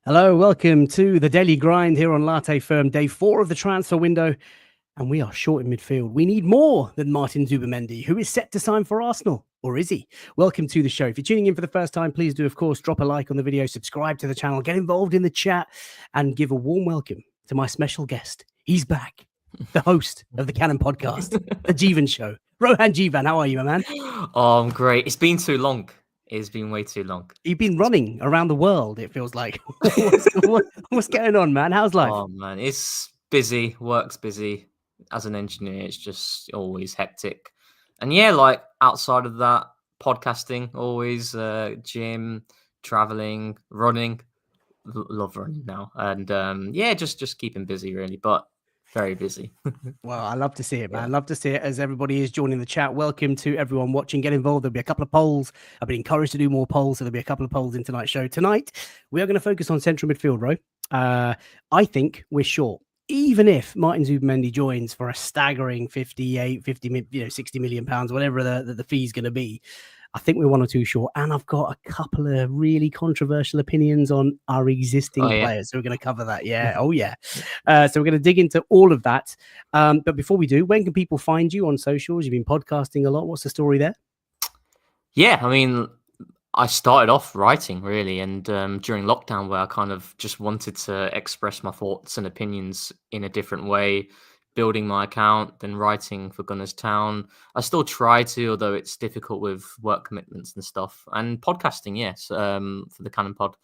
Hello, welcome to the Daily Grind here on Latte Firm, day 4 of the transfer window, and we are short in midfield. We need more than Martín Zubimendi, who is set to sign for Arsenal, or is he? Welcome to the show. If you're tuning in for the first time, please do, of course, drop a like on the video, subscribe to the channel, get involved in the chat, and give a warm welcome to my special guest. He's back, the host of the Cannon Podcast, The Jeevan Show. Rohan Jeevan, how are you, my man? Oh, I'm great. It's been too long. It's been way too long. You've been running around the world, it feels like. what's going on, man? How's life? Oh, man. It's busy. Work's busy. As an engineer, it's just always hectic. And yeah, like outside of that, podcasting, always gym, traveling, running. Love running now. And yeah, just keeping busy, really. But very busy. Well, I love to see it, man. Yeah. Love to see it as everybody is joining the chat. Welcome to everyone watching. Get involved. There'll be a couple of polls. I've been encouraged to do more polls, so there'll be a couple of polls in tonight's show. Tonight, we are going to focus on central midfield, Ro. I think we're short. Even if Martín Zubimendi joins for a staggering 60 million pounds, whatever the fee is going to be, I think we're 1 or 2 short. And I've got a couple of really controversial opinions on our existing players. So we're going to cover that. Yeah. Oh, yeah. So we're going to dig into all of that. But before we do, when can people find you on socials? You've been podcasting a lot. What's the story there? Yeah, I mean, I started off writing really, and during lockdown, where I kind of just wanted to express my thoughts and opinions in a different way, building my account, then writing for Gunners Town. I still try to, although it's difficult with work commitments and stuff. And podcasting, yes, for the Cannon Pod,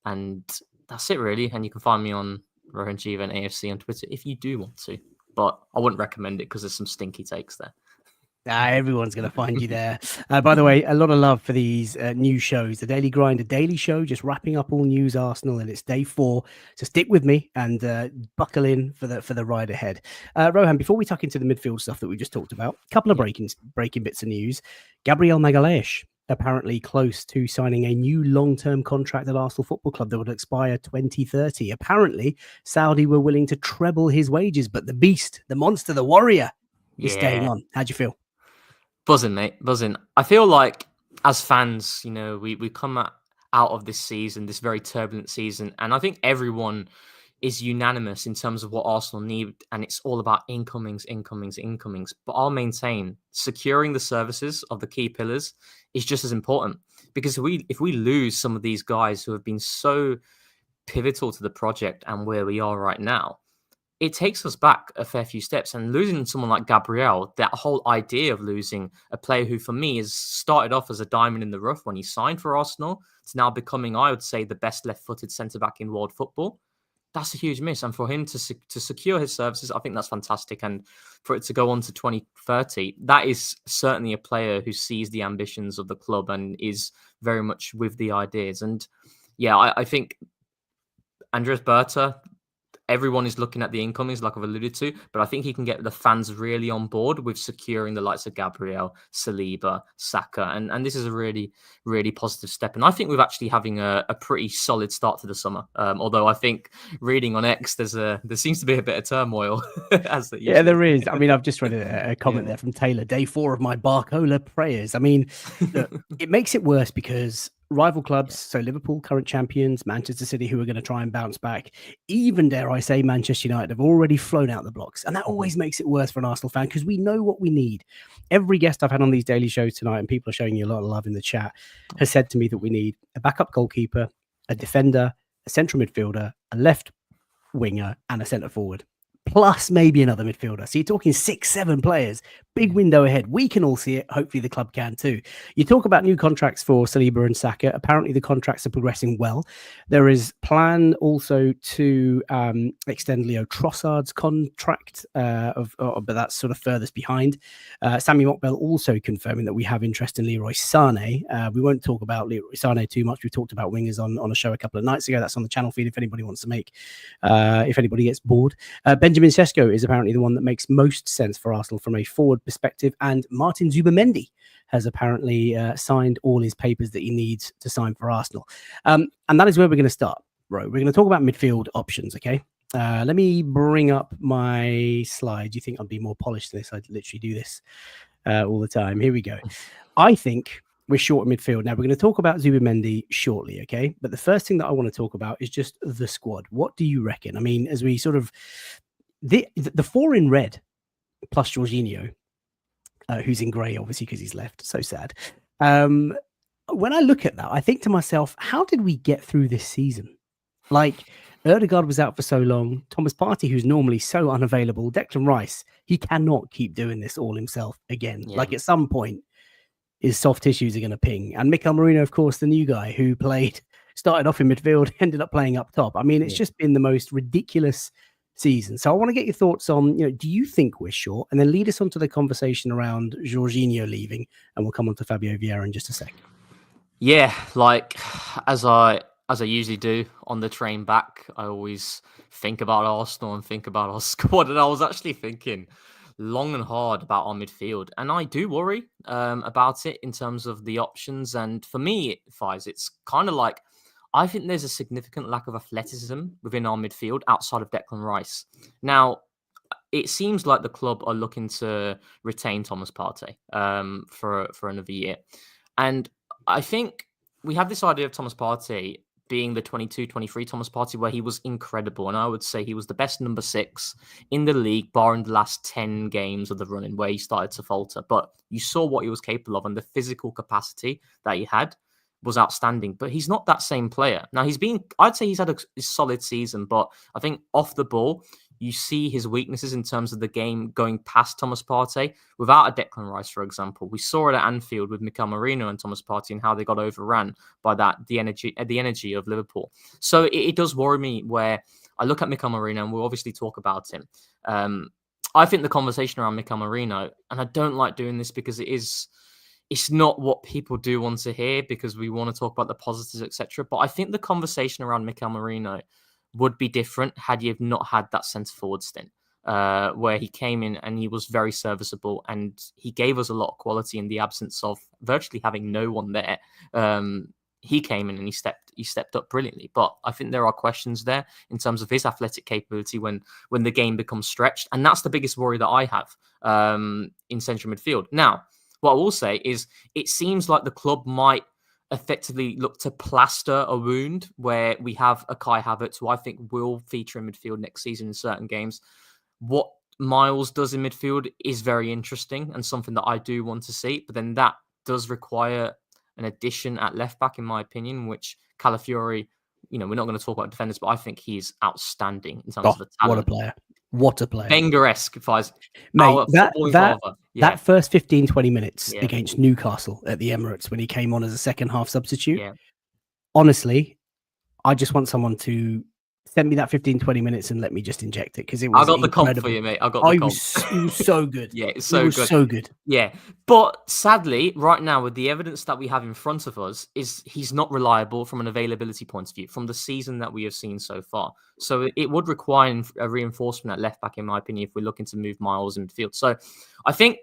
and that's it really. And you can find me on Rohan Jeevan AFC on Twitter if you do want to, but I wouldn't recommend it because there's some stinky takes there. Everyone's going to find you there. By the way, a lot of love for these new shows. The Daily Grind, a daily show, just wrapping up all news Arsenal, and it's day 4. So stick with me and buckle in for the ride ahead. Rohan, before we tuck into the midfield stuff that we just talked about, a couple of breaking bits of news. Gabriel Magalhaes apparently close to signing a new long-term contract at Arsenal Football Club that would expire 2030. Apparently, Saudi were willing to treble his wages, but the beast, the monster, the warrior is staying on. How'd you feel? Buzzing, mate, buzzing. I feel like as fans, you know, we come out of this season, this very turbulent season, and I think everyone is unanimous in terms of what Arsenal need, and it's all about incomings. But I'll maintain securing the services of the key pillars is just as important, because if we lose some of these guys who have been so pivotal to the project and where we are right now, it takes us back a fair few steps. And losing someone like Gabriel, that whole idea of losing a player who, for me, has started off as a diamond in the rough when he signed for Arsenal, to now becoming, I would say, the best left-footed centre-back in world football, that's a huge miss. And for him to secure his services, I think that's fantastic. And for it to go on to 2030, that is certainly a player who sees the ambitions of the club and is very much with the ideas. And yeah, I think Andres Berta, everyone is looking at the incomings, like I've alluded to, but I think he can get the fans really on board with securing the likes of Gabriel, Saliba, Saka, and this is a really, really positive step. And I think we're actually having a pretty solid start to the summer. Although I think reading on X, there seems to be a bit of turmoil. Yeah, there is. I mean, I've just read a comment there from Taylor. Day 4 of my Barcola prayers. I mean, look, it makes it worse because rival clubs, so Liverpool, current champions, Manchester City, who are going to try and bounce back, even, dare I say, Manchester United have already flown out the blocks. And that always makes it worse for an Arsenal fan because we know what we need. Every guest I've had on these daily shows tonight, and people are showing you a lot of love in the chat, has said to me that we need a backup goalkeeper, a defender, a central midfielder, a left winger, and a centre forward, plus maybe another midfielder. So you're talking 6-7 players. Big window ahead. We can all see it. Hopefully the club can too. You talk about new contracts for Saliba and Saka. Apparently the contracts are progressing well. There is plan also to extend Leo Trossard's contract, but that's sort of furthest behind. Sammy Mokbel also confirming that we have interest in Leroy Sané. We won't talk about Leroy Sané too much. We talked about wingers on a show a couple of nights ago. That's on the channel feed if anybody wants to if anybody gets bored. Benjamin Sesko is apparently the one that makes most sense for Arsenal from a forward perspective, and Martín Zubimendi has apparently signed all his papers that he needs to sign for Arsenal. And that is where we're going to start, Ro. We're going to talk about midfield options, okay? Let me bring up my slides. You think I'd be more polished than this? I'd literally do this all the time. Here we go. I think we're short in midfield. Now, we're going to talk about Zubimendi shortly, okay? But the first thing that I want to talk about is just the squad. What do you reckon? I mean, as we sort of... The four in red, plus Jorginho, who's in grey, obviously, because he's left. So sad. When I look at that, I think to myself, how did we get through this season? Like, Ødegaard was out for so long. Thomas Partey, who's normally so unavailable. Declan Rice, he cannot keep doing this all himself again. Yeah. Like, at some point, his soft tissues are going to ping. And Mikel Merino, of course, the new guy who started off in midfield, ended up playing up top. I mean, it's just been the most ridiculous season. So I want to get your thoughts on, do you think we're short? And then lead us on to the conversation around Jorginho leaving. And we'll come on to Fabio Vieira in just a sec. Yeah, like, as I usually do on the train back, I always think about Arsenal and think about our squad. And I was actually thinking long and hard about our midfield. And I do worry about it in terms of the options. And for me, Fies, it's kind of like, I think there's a significant lack of athleticism within our midfield outside of Declan Rice. Now, it seems like the club are looking to retain Thomas Partey for another year. And I think we have this idea of Thomas Partey being the 22-23 Thomas Partey, where he was incredible. And I would say he was the best number 6 in the league, barring the last 10 games of the run-in where he started to falter. But you saw what he was capable of, and the physical capacity that he had was outstanding. But he's not that same player. Now, I'd say he's had a solid season, but I think off the ball, you see his weaknesses in terms of the game going past Thomas Partey without a Declan Rice, for example. We saw it at Anfield with Mikel Merino and Thomas Partey and how they got overran by the energy of Liverpool. So it does worry me where I look at Mikel Merino, and we'll obviously talk about him. I think the conversation around Mikel Merino, and I don't like doing this because it's not what people do want to hear because we want to talk about the positives, etc. But I think the conversation around Mikel Merino would be different had you not had that centre forward stint where he came in and he was very serviceable and he gave us a lot of quality in the absence of virtually having no one there. He came in and he stepped up brilliantly. But I think there are questions there in terms of his athletic capability when the game becomes stretched. And that's the biggest worry that I have in central midfield. Now, what I will say is it seems like the club might effectively look to plaster a wound where we have a Kai Havertz, who I think will feature in midfield next season in certain games. What Miles does in midfield is very interesting and something that I do want to see. But then that does require an addition at left back, in my opinion, which Calafiori, we're not going to talk about defenders, but I think he's outstanding in terms of the talent. What a player. What a player. Wenger-esque, mate, that first 15, 20 minutes against Newcastle at the Emirates when he came on as a second half substitute. Yeah. Honestly, I just want someone to send me that 15, 20 minutes and let me just inject it because it was I got incredible. The comp for you, mate. I got the comp. It was so good. Yeah, it's so good. Yeah. But sadly, right now, with the evidence that we have in front of us, is he's not reliable from an availability point of view from the season that we have seen so far. So it would require a reinforcement at left back, in my opinion, if we're looking to move Miles in midfield. So I think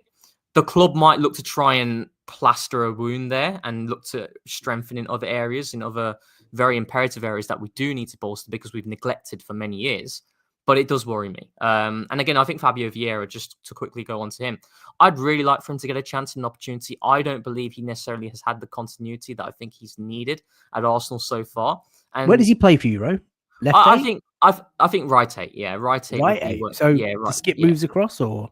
the club might look to try and plaster a wound there and look to strengthen in other areas, in other very imperative areas that we do need to bolster because we've neglected for many years. But it does worry me. And again, I think Fabio Vieira, just to quickly go on to him, I'd really like for him to get a chance and an opportunity. I don't believe he necessarily has had the continuity that I think he's needed at Arsenal so far. And where does he play for you, Ro? Left eight? I think right eight. Yeah, right eight. Right eight. So to skip moves across or?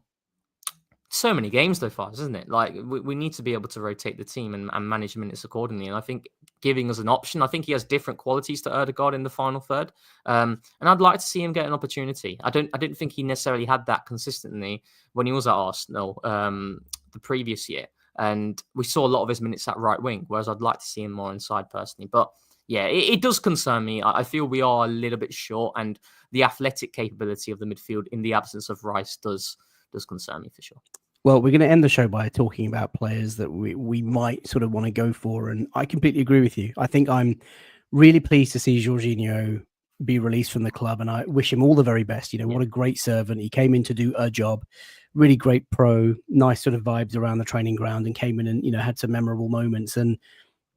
So many games so far, isn't it? Like we need to be able to rotate the team and manage minutes accordingly. And I think giving us an option, I think he has different qualities to Ødegaard in the final third. And I'd like to see him get an opportunity. I didn't think he necessarily had that consistently when he was at Arsenal the previous year. And we saw a lot of his minutes at right wing, whereas I'd like to see him more inside personally. But yeah, it does concern me. I feel we are a little bit short, and the athletic capability of the midfield in the absence of Rice does concern me for sure. Well, we're going to end the show by talking about players that we might sort of want to go for. And I completely agree with you. I think I'm really pleased to see Jorginho be released from the club. And I wish him all the very best. What a great servant. He came in to do a job. Really great pro, nice sort of vibes around the training ground and came in and, had some memorable moments. And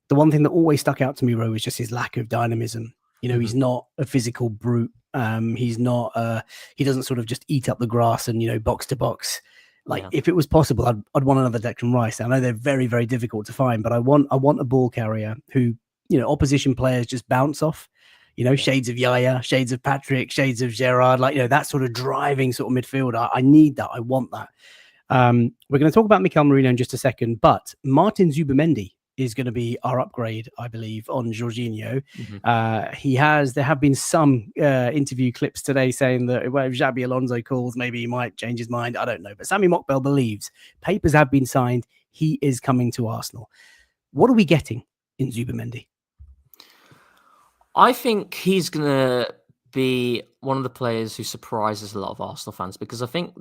the one thing that always stuck out to me, Ro, is just his lack of dynamism. He's not a physical brute. He's not, he doesn't sort of just eat up the grass and, box to box. Like, Yeah. if it was possible, I'd want another Declan Rice. I know they're very, very difficult to find, but I want a ball carrier who, opposition players just bounce off. Shades of Yaya, shades of Patrick, shades of Gerrard, like, that sort of driving sort of midfield. I need that. I want that. We're going to talk about Mikel Merino in just a second, but Martín Zubimendi is going to be our upgrade, I believe, on Jorginho. There have been some interview clips today saying that if Xabi Alonso calls, maybe he might change his mind. I don't know. But Sami Mokbel believes papers have been signed. He is coming to Arsenal. What are we getting in Zubimendi? I think he's going to be one of the players who surprises a lot of Arsenal fans, because I think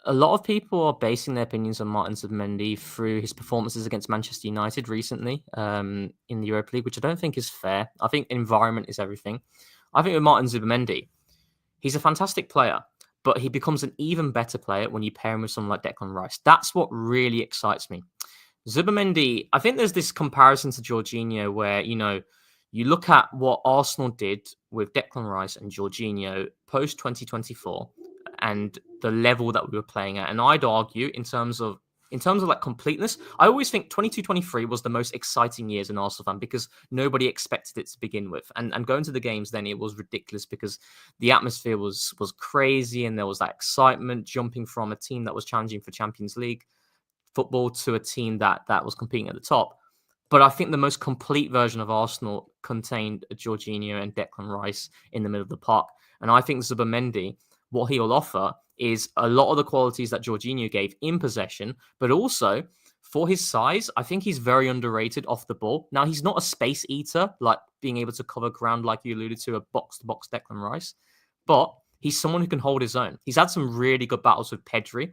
a lot of people are basing their opinions on Martín Zubimendi through his performances against Manchester United recently in the Europa League, which I don't think is fair. I think environment is everything. I think with Martín Zubimendi, he's a fantastic player, but he becomes an even better player when you pair him with someone like Declan Rice. That's what really excites me. Zubimendi, I think there's this comparison to Jorginho where, you look at what Arsenal did with Declan Rice and Jorginho post 2024 and the level that we were playing at. And I'd argue in terms of like completeness, I always think 22-23 was the most exciting years in Arsenal fan because nobody expected it to begin with. And going to the games then, it was ridiculous because the atmosphere was crazy and there was that excitement jumping from a team that was challenging for Champions League football to a team that was competing at the top. But I think the most complete version of Arsenal contained Jorginho and Declan Rice in the middle of the park. And I think Zubimendi, what he'll offer is a lot of the qualities that Jorginho gave in possession, but also for his size, I think he's very underrated off the ball. Now, he's not a space eater, like being able to cover ground like you alluded to, a box-to-box Declan Rice, but he's someone who can hold his own. He's had some really good battles with Pedri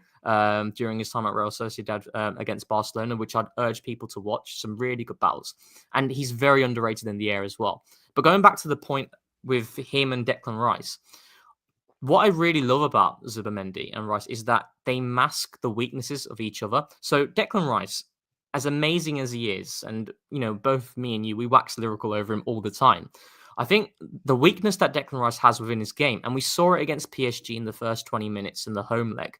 during his time at Real Sociedad against Barcelona, which I'd urge people to watch. Some really good battles. And he's very underrated in the air as well. But going back to the point with him and Declan Rice, what I really love about Zubimendi and Rice is that they mask the weaknesses of each other. So Declan Rice, as amazing as he is, and, both me and you, we wax lyrical over him all the time. I think the weakness that Declan Rice has within his game, and we saw it against PSG in the first 20 minutes in the home leg,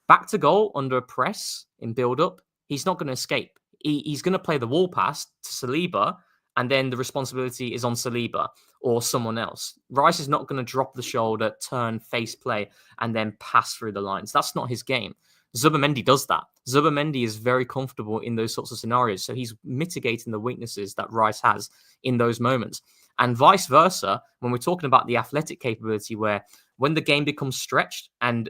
back to goal under a press in build-up, he's not going to escape. He's going to play the wall pass to Saliba, and then the responsibility is on Saliba or someone else. Rice is not going to drop the shoulder, turn, face play, and then pass through the lines. That's not his game. Zubimendi does that. Zubimendi is very comfortable in those sorts of scenarios, so he's mitigating the weaknesses that Rice has in those moments. And vice versa, when we're talking about the athletic capability, where when the game becomes stretched and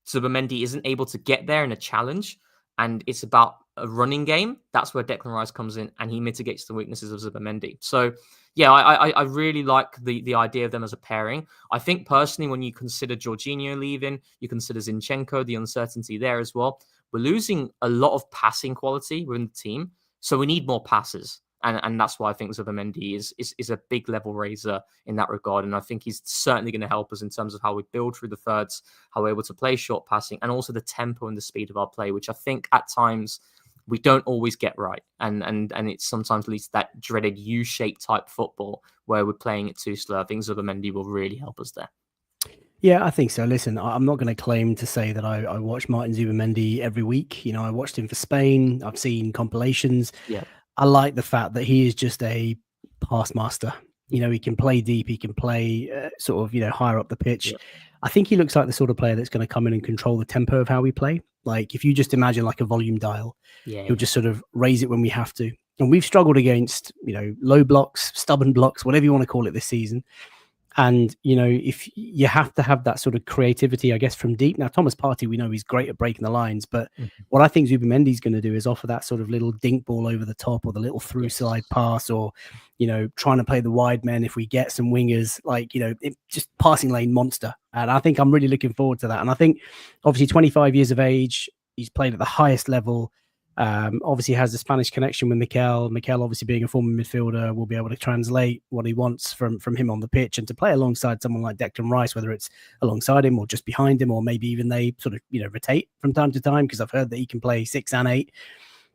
Zubimendi isn't able to get there in a challenge, and it's about a running game, that's where Declan Rice comes in and he mitigates the weaknesses of Zubimendi. So, yeah, I really like the idea of them as a pairing. I think personally, when you consider Jorginho leaving, you consider Zinchenko, the uncertainty there as well. We're losing a lot of passing quality within the team, so we need more passes. And that's why I think Zubimendi is a big level raiser in that regard. And I think he's certainly going to help us in terms of how we build through the thirds, how we're able to play short passing, and also the tempo and the speed of our play, which I think at times we don't always get right. And it sometimes leads to that dreaded U-shaped type football where we're playing it too slow. I think Zubimendi will really help us there. Yeah, I think so. Listen, I'm not going to claim to say that I watch Martín Zubimendi every week. I watched him for Spain. I've seen compilations. Yeah. I like the fact that he is just a pass master. He can play deep. He can play sort of, higher up the pitch. Yeah. I think he looks like the sort of player that's going to come in and control the tempo of how we play. Like, if you just imagine like a volume dial, he'll just sort of raise it when we have to. And we've struggled against, low blocks, stubborn blocks, whatever you want to call it this season. And, if you have to have that sort of creativity, I guess, from deep. Now, Thomas Partey, we know he's great at breaking the lines, but what I think Zubimendi's going to do is offer that sort of little dink ball over the top, or the little through side pass, or, trying to play the wide men if we get some wingers, like, just passing lane monster. And I think I'm really looking forward to that. And I think, obviously, 25 years of age, he's played at the highest level. Obviously has the Spanish connection with Mikel. Mikel, obviously being a former midfielder, will be able to translate what he wants from him on the pitch, and to play alongside someone like Declan Rice, whether it's alongside him or just behind him, or maybe even they sort of rotate from time to time, because I've heard that he can play 6 and 8.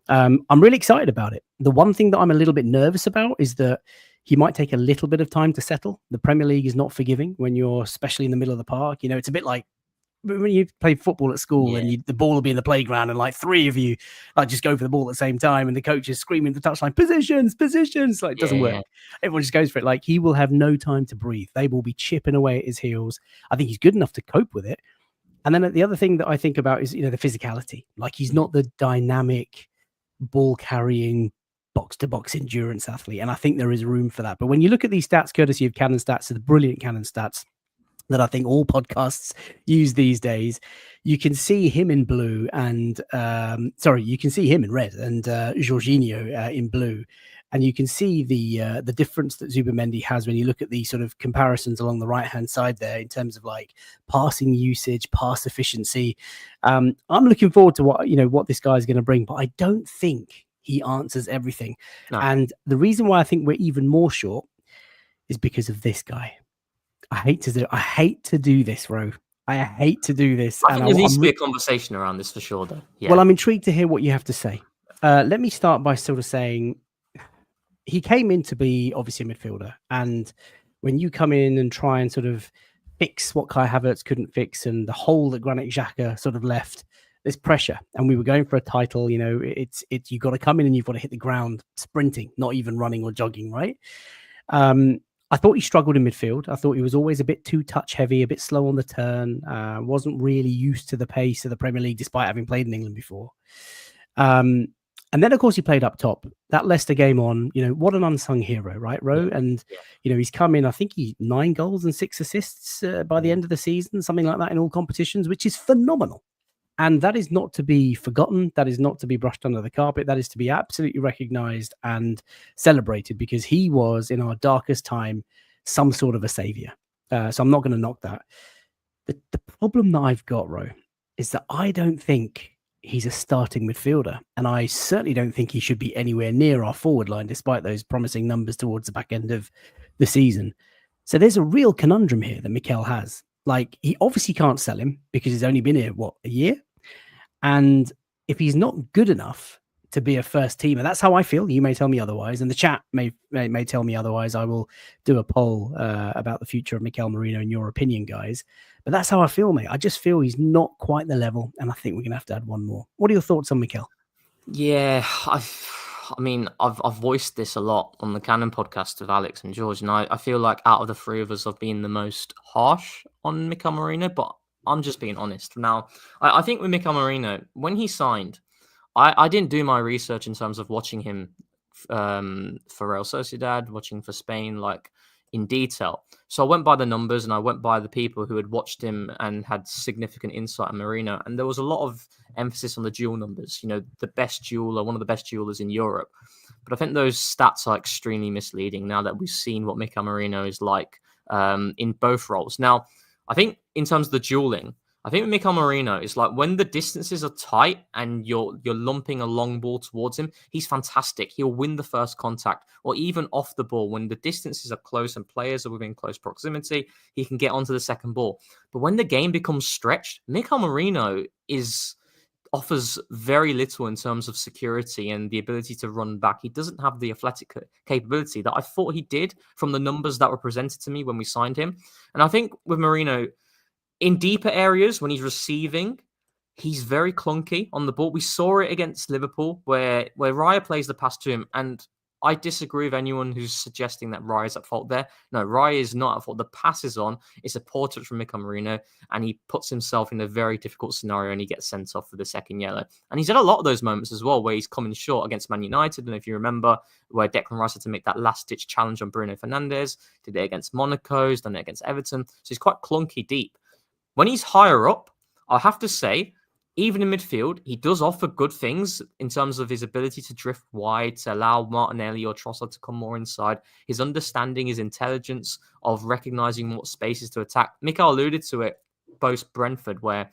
I'm really excited about it. The one thing that I'm a little bit nervous about is that he might take a little bit of time to settle. The Premier League is not forgiving when you're, especially in the middle of the park. It's a bit like when you play football at school Yeah. and the ball will be in the playground and like three of you like just go for the ball at the same time and the coach is screaming at the touchline, positions, like it doesn't work. Yeah. Everyone just goes for it. Like he will have no time to breathe. They will be chipping away at his heels. I think he's good enough to cope with it. And then the other thing that I think about is, the physicality. Like he's not the dynamic ball carrying box to box endurance athlete. And I think there is room for that. But when you look at these stats, courtesy of Cannon Stats, so the brilliant Cannon Stats that I think all podcasts use these days, you can see him in blue and you can see him in red and Jorginho in blue. And you can see the difference that Zubimendi has when you look at the sort of comparisons along the right-hand side there in terms of like passing usage, pass efficiency. I'm looking forward to what this guy is going to bring, but I don't think he answers everything. No. And the reason why I think we're even more short is because of this guy. I hate to do this, Ro. I hate to do this. I think there needs to be a conversation around this for sure, though. Yeah. Well, I'm intrigued to hear what you have to say. Let me start by sort of saying he came in to be obviously a midfielder. And when you come in and try and sort of fix what Kai Havertz couldn't fix and the hole that Granit Xhaka sort of left, there's pressure. And we were going for a title, it's you got to come in and you've got to hit the ground sprinting, not even running or jogging, right? I thought he struggled in midfield. I thought he was always a bit too touch heavy, a bit slow on the turn, wasn't really used to the pace of the Premier League, despite having played in England before. And then, of course, he played up top. That Leicester game on, what an unsung hero, right, Ro? Yeah. And, he's come in, I think 9 goals and 6 assists by the end of the season, something like that in all competitions, which is phenomenal. And that is not to be forgotten. That is not to be brushed under the carpet. That is to be absolutely recognized and celebrated because he was, in our darkest time, some sort of a savior. So I'm not going to knock that. The problem that I've got, Ro, is that I don't think he's a starting midfielder. And I certainly don't think he should be anywhere near our forward line, despite those promising numbers towards the back end of the season. So there's a real conundrum here that Mikel has. Like, he obviously can't sell him because he's only been here, a year? And if he's not good enough to be a first teamer, that's how I feel. You may tell me otherwise, and the chat may tell me otherwise. I will do a poll about the future of Mikel Merino in your opinion, guys. But that's how I feel, mate. I just feel he's not quite the level, and I think we're going to have to add one more. What are your thoughts on Mikel? Yeah, I've voiced this a lot on the Cannon podcast with Alex and George, and I feel like out of the three of us, I've been the most harsh on Mikel Merino, but I'm just being honest. Now, I think with Mikel Merino, when he signed, I didn't do my research in terms of watching him for Real Sociedad, watching for Spain, like in detail. So I went by the numbers and I went by the people who had watched him and had significant insight on Merino. And there was a lot of emphasis on the duel numbers, the best jeweler, one of the best jewelers in Europe. But I think those stats are extremely misleading now that we've seen what Mikel Merino is like in both roles. Now, I think in terms of the dueling, I think with Mikel Merino is like when the distances are tight and you're lumping a long ball towards him, he's fantastic. He'll win the first contact or even off the ball. When the distances are close and players are within close proximity, he can get onto the second ball. But when the game becomes stretched, Mikel Merino offers very little in terms of security and the ability to run back. He doesn't have the athletic capability that I thought he did from the numbers that were presented to me when we signed him. And I think with Merino, in deeper areas, when he's receiving, he's very clunky on the ball. We saw it against Liverpool where Raya plays the pass to him. And I disagree with anyone who's suggesting that Raya's at fault there. No, Raya is not at fault. The pass is on. It's a poor touch from Mikel Merino, and he puts himself in a very difficult scenario and he gets sent off for the second yellow. And he's had a lot of those moments as well where he's coming short against Man United. And if you remember, where Declan Rice had to make that last-ditch challenge on Bruno Fernandes, did it against Monaco, he's done it against Everton. So he's quite clunky deep. When he's higher up, I'll have to say, even in midfield, he does offer good things in terms of his ability to drift wide, to allow Martinelli or Trossard to come more inside. His understanding, his intelligence of recognizing what spaces to attack. Mikel alluded to it post Brentford, where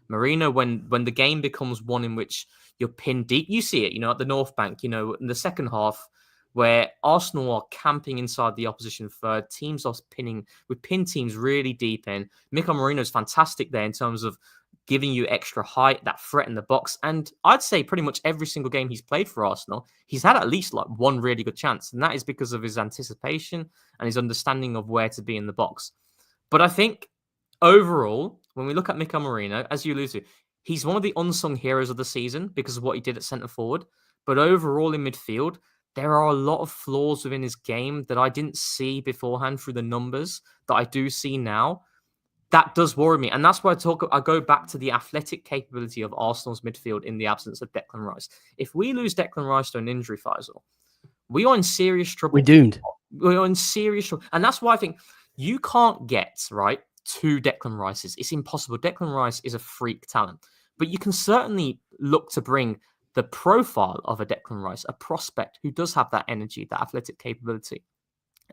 Merino, when the game becomes one in which you're pinned deep, you see it, at the North Bank, in the second half, where Arsenal are camping inside the opposition third. Teams are pin teams really deep in. Mikel Merino is fantastic there in terms of giving you extra height, that threat in the box. And I'd say pretty much every single game he's played for Arsenal, he's had at least like one really good chance. And that is because of his anticipation and his understanding of where to be in the box. But I think overall, when we look at Mikel Merino, as you alluded to, he's one of the unsung heroes of the season because of what he did at centre forward. But overall in midfield, there are a lot of flaws within his game that I didn't see beforehand through the numbers that I do see now. That does worry me. And that's why I go back to the athletic capability of Arsenal's midfield in the absence of Declan Rice. If we lose Declan Rice to an injury, Faisal, we are in serious trouble. We're doomed. We're in serious trouble. And that's why I think you can't get, right, two Declan Rices. It's impossible. Declan Rice is a freak talent. But you can certainly look to bring the profile of a Declan Rice, a prospect who does have that energy, that athletic capability.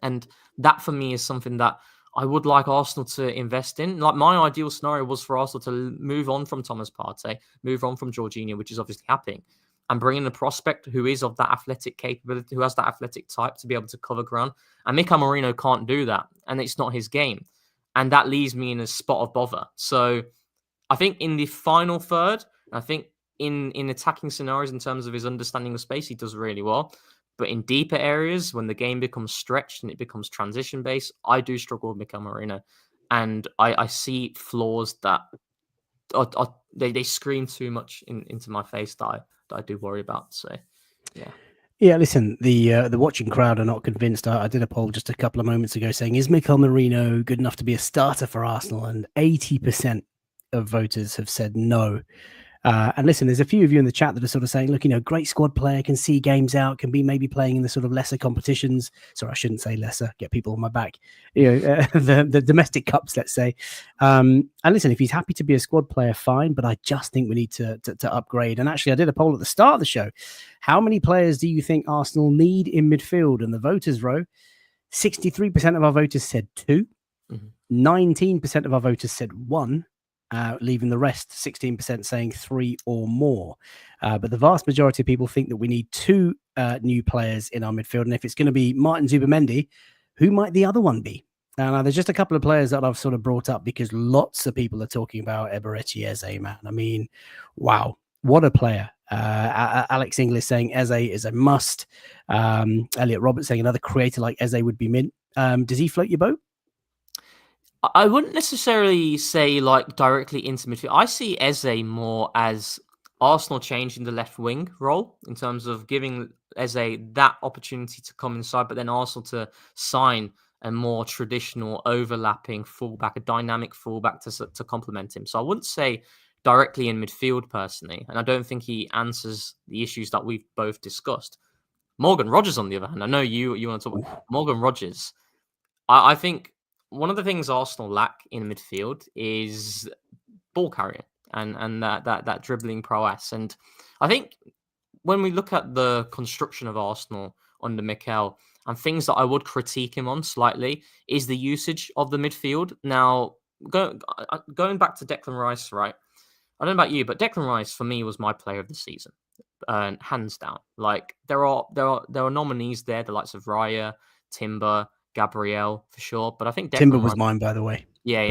And that, for me, is something that I would like Arsenal to invest in. Like, my ideal scenario was for Arsenal to move on from Thomas Partey, move on from Jorginho, which is obviously happening, and bring in a prospect who is of that athletic capability, who has that athletic type to be able to cover ground. And Mikel Merino can't do that, and it's not his game. And that leaves me in a spot of bother. So I think in the final third, I think in attacking scenarios in terms of his understanding of space, he does really well. But in deeper areas, when the game becomes stretched and it becomes transition-based, I do struggle with Mikel Merino. And I see flaws that they scream too much into my face that I do worry about. So, yeah. Yeah, listen, the watching crowd are not convinced. I did a poll just a couple of moments ago saying, is Mikel Merino good enough to be a starter for Arsenal? And 80% of voters have said no. And listen, there's a few of you in the chat that are sort of saying, look, great squad player, can see games out, can be maybe playing in the sort of lesser competitions. Sorry, I shouldn't say lesser, get people on my back. The domestic cups, let's say. And listen, if he's happy to be a squad player, fine. But I just think we need to upgrade. And actually, I did a poll at the start of the show. How many players do you think Arsenal need in midfield? And the voters row, 63% of our voters said 2. 19% of our voters said 1. Leaving the rest, 16% saying 3 or more. But the vast majority of people think that we need 2 new players in our midfield. And if it's going to be Martín Zubimendi, who might the other one be? Now, there's just a couple of players that I've sort of brought up because lots of people are talking about Eberechi Eze, man. I mean, wow, what a player. Alex English saying Eze is a must. Elliot Roberts saying another creator like Eze would be mint. Does he float your boat? I wouldn't necessarily say like directly into midfield. I see Eze more as Arsenal changing the left wing role in terms of giving Eze that opportunity to come inside, but then Arsenal to sign a more traditional overlapping fullback, a dynamic fullback to complement him. So I wouldn't say directly in midfield personally, and I don't think he answers the issues that we've both discussed. Morgan Rogers, on the other hand, I know you want to talk about Morgan Rogers. I think one of the things Arsenal lack in midfield is ball carrying and that dribbling prowess. And I think when we look at the construction of Arsenal under Mikel and things that I would critique him on slightly is the usage of the midfield. Now, going back to Declan Rice, right? I don't know about you, but Declan Rice for me was my player of the season, hands down. Like there are nominees there, the likes of Raya, Timber, Gabriel for sure, but I think Timber was mine, by the way. Yeah,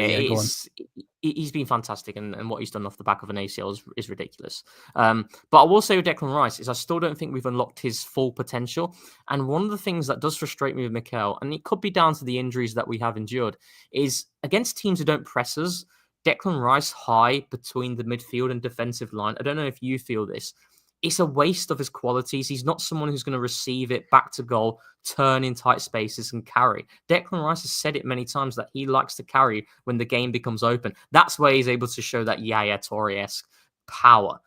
he's been fantastic, and what he's done off the back of an ACL is ridiculous. But I will say with Declan Rice is I still don't think we've unlocked his full potential. And one of the things that does frustrate me with Mikel, and it could be down to the injuries that we have endured, is against teams who don't press us, Declan Rice high between the midfield and defensive line. I don't know if you feel this. It's a waste of his qualities. He's not someone who's going to receive it back to goal, turn in tight spaces and carry. Declan Rice has said it many times that he likes to carry when the game becomes open. That's where he's able to show that Yaya Toure-esque power.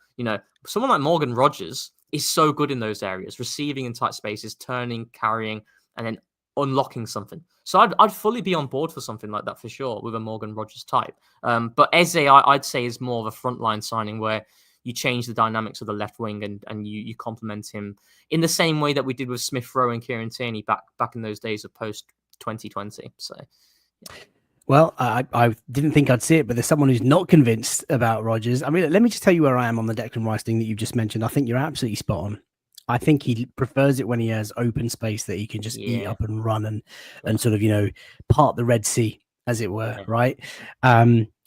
Someone like Morgan Rogers is so good in those areas, receiving in tight spaces, turning, carrying, and then unlocking something. So I'd fully be on board for something like that for sure with a Morgan Rogers type. But Eze, I'd say, is more of a frontline signing where you change the dynamics of the left wing and you complement him in the same way that we did with Smith Rowe and Kieran Tierney back in those days of post 2020. So, yeah. Well, I didn't think I'd see it, but there's someone who's not convinced about Rodgers. I mean, let me just tell you where I am on the Declan Rice thing that you've just mentioned. I think you're absolutely spot on. I think he prefers it when he has open space that he can just eat up and run and sort of, part the Red Sea, as it were, right?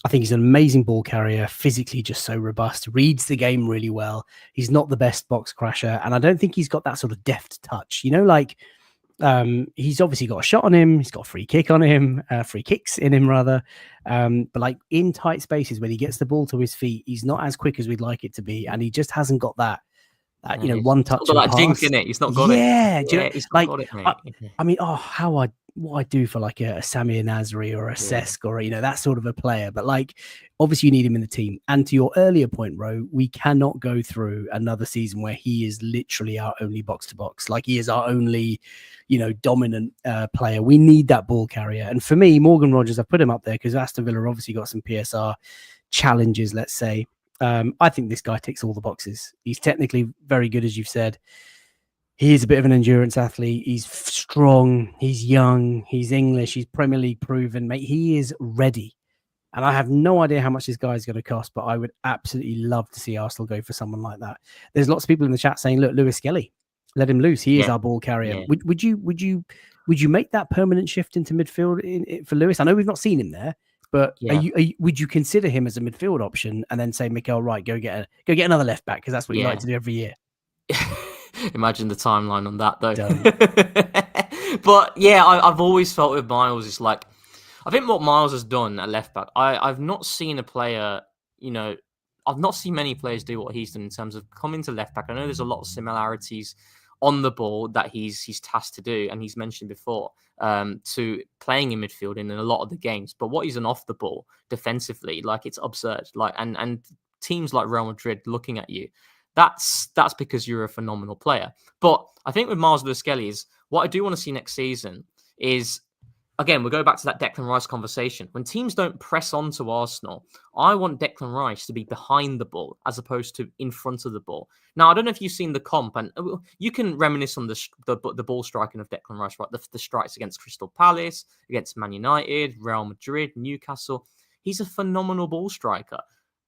I think he's an amazing ball carrier, physically just so robust, reads the game really well. He's not the best box crasher, and I don't think he's got that sort of deft touch. He's obviously got a shot on him. He's got a free kick on him, free kicks in him rather. But like in tight spaces when he gets the ball to his feet, he's not as quick as we'd like it to be, and he just hasn't got that one touch He's not got and that jink pass. in it. He's not got Yeah, it. He's not got it, mate. I mean, what I do for like a Samir Nasri or a Cesc or that sort of a player, but like obviously you need him in the team. And to your earlier point, Ro, we cannot go through another season where he is literally our only box to box. Like he is our only, dominant player. We need that ball carrier. And for me, Morgan Rogers, I put him up there because Aston Villa obviously got some PSR challenges, let's say. I think this guy ticks all the boxes. He's technically very good, as you've said. He is a bit of an endurance athlete. He's strong. He's young. He's English. He's Premier League proven, mate. He is ready. And I have no idea how much this guy is going to cost, but I would absolutely love to see Arsenal go for someone like that. There's lots of people in the chat saying, look, Lewis-Skelly, let him loose. He is our ball carrier. Yeah. Would you make that permanent shift into midfield for Lewis? I know we've not seen him there, but would you consider him as a midfield option and then say, Mikel, right, go get another left back because that's what you like to do every year? Imagine the timeline on that, though. But yeah, I've always felt with Miles, it's like, I think what Miles has done at left back, I've not seen a player, I've not seen many players do what he's done in terms of coming to left back. I know there's a lot of similarities on the ball that he's tasked to do, and he's mentioned before, to playing in midfield in a lot of the games. But what he's done off the ball defensively, like it's absurd. Like and teams like Real Madrid looking at you, that's because you're a phenomenal player. But I think with Miles Lewis-Skelly is what I do want to see next season is, again, we'll go back to that Declan Rice conversation. When teams don't press on to Arsenal, I want Declan Rice to be behind the ball as opposed to in front of the ball. Now, I don't know if you've seen the comp, and you can reminisce on the ball striking of Declan Rice, right? The strikes against Crystal Palace, against Man United, Real Madrid, Newcastle. He's a phenomenal ball striker.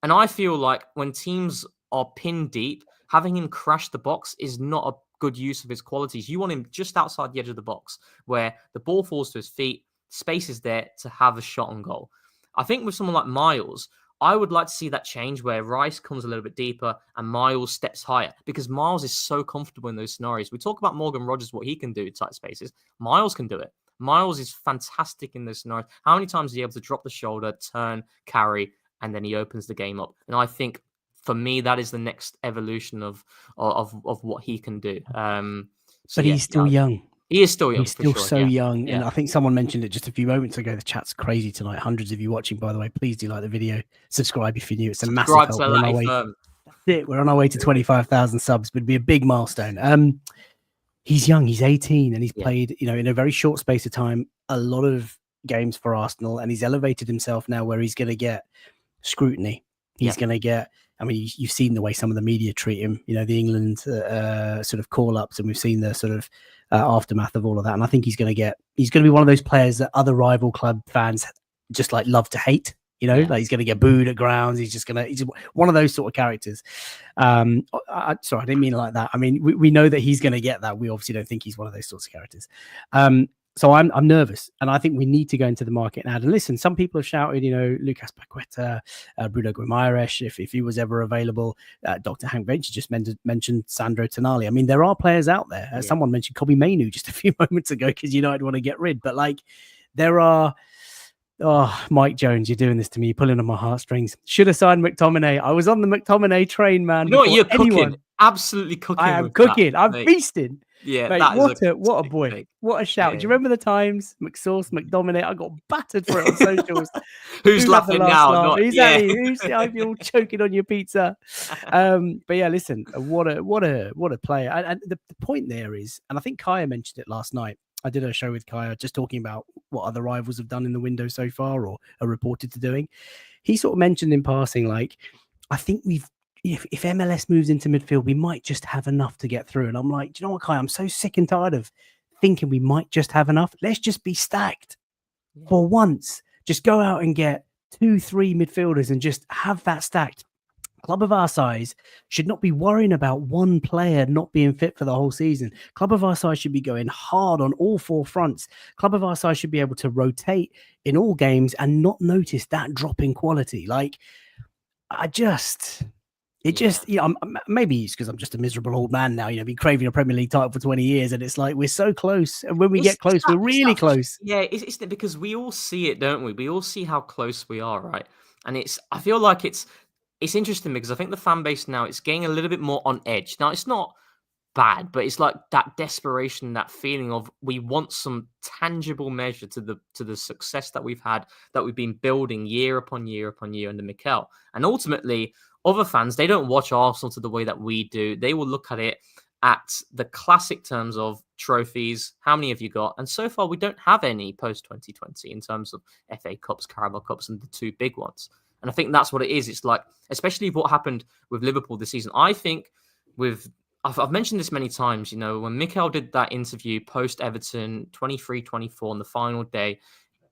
And I feel like when teams are pinned deep, having him crash the box is not a good use of his qualities. You want him just outside the edge of the box where the ball falls to his feet, space is there to have a shot on goal. I think with someone like Miles, I would like to see that change where Rice comes a little bit deeper and Miles steps higher, because Miles is so comfortable in those scenarios. We talk about Morgan Rogers, what he can do in tight spaces. Miles can do it. Miles is fantastic in those scenarios. How many times is he able to drop the shoulder, turn, carry, and then he opens the game up? And I think for me, that is the next evolution of what he can do. But he's still young. He is still young. He's still so young. And I think someone mentioned it just a few moments ago. The chat's crazy tonight. Hundreds of you watching, by the way. Please do like the video. Subscribe if you're new. It's a massive help. That's it. We're on our way to 25,000 subs. It would be a big milestone. He's young. He's 18 and he's played, in a very short space of time, a lot of games for Arsenal. And he's elevated himself now where he's going to get scrutiny. He's going to get, you've seen the way some of the media treat him, the England sort of call-ups, and we've seen the sort of aftermath of all of that. And I think he's going to be one of those players that other rival club fans just like love to hate, like he's going to get booed at grounds. He's one of those sort of characters. Sorry, I didn't mean it like that. We know that he's going to get that. We obviously don't think he's one of those sorts of characters. So I'm nervous, and I think we need to go into the market and add. And listen, some people have shouted, Lucas Paqueta, Bruno Guimaraes, if he was ever available. Dr. Hank Venture just mentioned Sandro Tonali. There are players out there. Someone mentioned Kobe Mainu just a few moments ago because United want to get rid. But there are. Oh, Mike Jones, you're doing this to me. You're pulling on my heartstrings. Should have signed McTominay. I was on the McTominay train, man. You know what? You're cooking. Absolutely cooking. I am cooking. I'm feasting. Yeah, mate, what a boy. Take. What a shout. Do you remember the times? McSauce, McDominate, I got battered for it on socials. Who's laughing now? You're all choking on your pizza. But yeah, listen, what a player. And the point there is, and I think Kaya mentioned it last night. I did a show with Kaya just talking about what other rivals have done in the window so far or are reported to doing. He sort of mentioned in passing, I think if MLS moves into midfield, we might just have enough to get through. And I'm like, do you know what, Kai? I'm so sick and tired of thinking we might just have enough. Let's just be stacked for once. Just go out and get 2-3 midfielders and just have that stacked. Club of our size should not be worrying about one player not being fit for the whole season. Club of our size should be going hard on all four fronts. Club of our size should be able to rotate in all games and not notice that drop in quality. It just, maybe it's because I'm just a miserable old man now. Been craving a Premier League title for 20 years, and it's like we're so close. And when we get close, we're really close. Yeah, it's because we all see it, don't we? We all see how close we are, right? And I feel like it's interesting because I think the fan base now it's getting a little bit more on edge. Now it's not bad, but it's like that desperation, that feeling of we want some tangible measure to the success that we've had, that we've been building year upon year upon year under Mikel. And ultimately, other fans, they don't watch Arsenal to the way that we do. They will look at it at the classic terms of trophies. How many have you got? And so far, we don't have any post 2020 in terms of FA Cups, Carabao Cups, and the two big ones. And I think that's what it is. It's like, especially what happened with Liverpool this season. I think I've mentioned this many times, when Mikel did that interview post Everton 23-24 on the final day,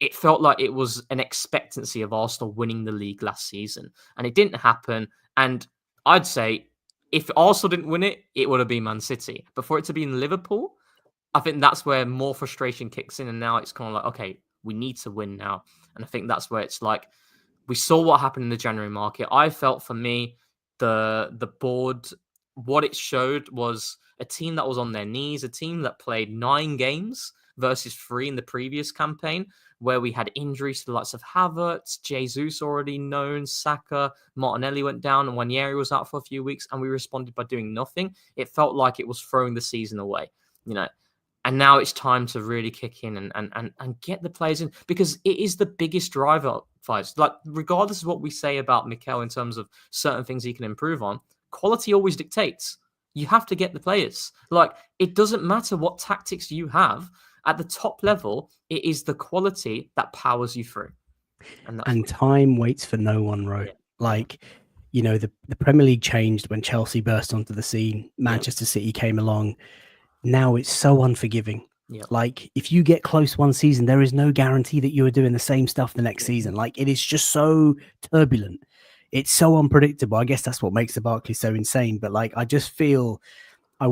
it felt like it was an expectancy of Arsenal winning the league last season. And it didn't happen. And I'd say if Arsenal didn't win it, it would have been Man City. But for it to be in Liverpool, I think that's where more frustration kicks in. And now it's kind of like, okay, we need to win now. And I think that's where it's like, we saw what happened in the January market. I felt for me, the board, what it showed was a team that was on their knees, a team that played 9 games versus 3 in the previous campaign, where we had injuries to the likes of Havertz, Jesus already known, Saka, Martinelli went down, and Wanyeri was out for a few weeks, and we responded by doing nothing. It felt like it was throwing the season away, And now it's time to really kick in and get the players in, because it is the biggest driver, fights. Like, regardless of what we say about Mikel in terms of certain things he can improve on, quality always dictates. You have to get the players. Like, it doesn't matter what tactics you have at the top level. It is the quality that powers you through. And time waits for no one, Ro. Yeah. Like, the Premier League changed when Chelsea burst onto the scene. Manchester City came along. Now it's so unforgiving. Yeah. Like, if you get close one season, there is no guarantee that you are doing the same stuff the next season. Like, it is just so turbulent. It's so unpredictable. I guess that's what makes the Barclays so insane. But like, I just feel, I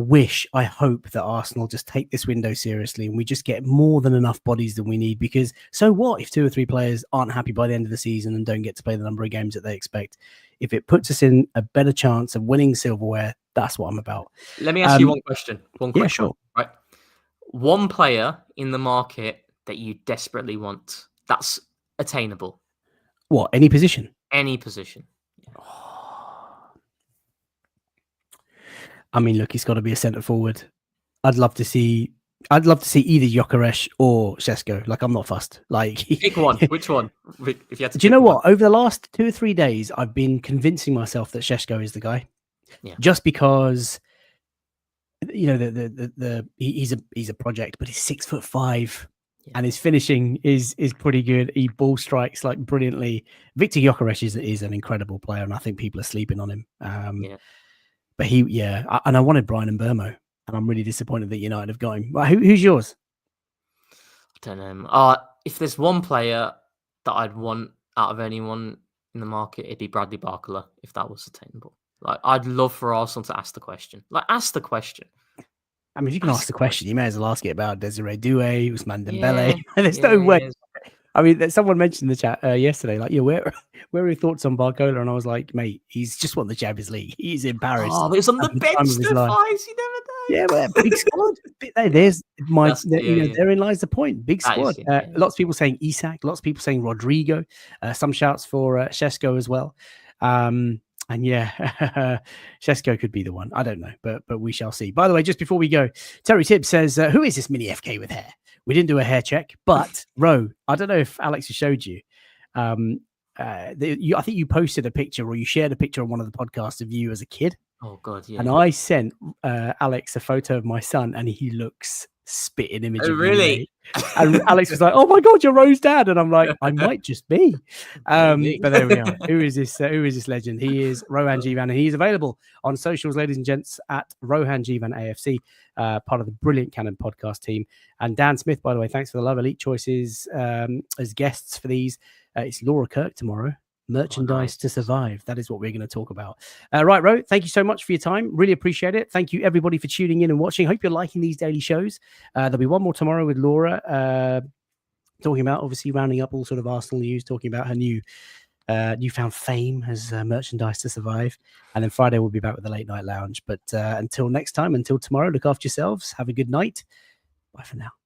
hope that Arsenal just take this window seriously and we just get more than enough bodies than we need, because so what if 2 or 3 players aren't happy by the end of the season and don't get to play the number of games that they expect? If it puts us in a better chance of winning silverware, that's what I'm about. Let me ask you one question. Yeah, sure. Right. One player in the market that you desperately want, that's attainable. What? Any position? Any position. Yeah. I mean, look, he's got to be a centre forward. I'd love to see either Gyökeres or Šeško. Like, I'm not fussed. Like, pick one. Which one? If you had to. Do you know what? Over the last 2 or 3 days, I've been convincing myself that Šeško is the guy. Yeah. Just because, he's a project, but he's 6'5", and his finishing is pretty good. He ball strikes like brilliantly. Victor Gyökeres is an incredible player, and I think people are sleeping on him. But and I wanted Brian Mbeumo, and I'm really disappointed that United have got him. Who's yours? I don't know. If there's one player that I'd want out of anyone in the market, it'd be Bradley Barcola, if that was attainable. Like, I'd love for Arsenal to ask the question. Like, ask the question. I mean, if you can ask the question, you may as well ask it about Desiree Doué, Ousmane Dembele. There's no way. I mean, someone mentioned in the chat yesterday, like, where are your thoughts on Barcola? And I was like, mate, he's just won the Champions League. He's in Paris. Oh, but it's on the bench, you never know. Yeah, but big squad. Therein lies the point. Big squad. Lots of people saying Isak, lots of people saying Rodrigo, some shouts for Šeško as well. And Šeško could be the one. I don't know, but we shall see. By the way, just before we go, Terry Tibbs says, who is this mini FK with hair? We didn't do a hair check, but Ro, I don't know if Alex has showed you. I think you posted a picture, or you shared a picture on one of the podcasts of you as a kid. Oh God, yeah. And I sent Alex a photo of my son, and he looks spitting image. Oh, really? And Alex was like, "Oh my God, you're Ro's dad," and I'm like, "I might just be." But there we are. Who is this legend? He is Rohan Jivan, and he is available on socials, ladies and gents, at Rohan Jivan AFC, part of the brilliant Canon podcast team. And Dan Smith, by the way, thanks for the love. Elite choices as guests for these. It's Laura Kirk tomorrow. Merchandise to survive. That is what we're going to talk about. Right, Ro, thank you so much for your time. Really appreciate it. Thank you, everybody, for tuning in and watching. Hope you're liking these daily shows. There'll be one more tomorrow with Laura, talking about, obviously, rounding up all sort of Arsenal news, talking about her new newfound fame as merchandise to survive. And then Friday we'll be back with the Late Night Lounge. But until next time, until tomorrow, look after yourselves. Have a good night. Bye for now.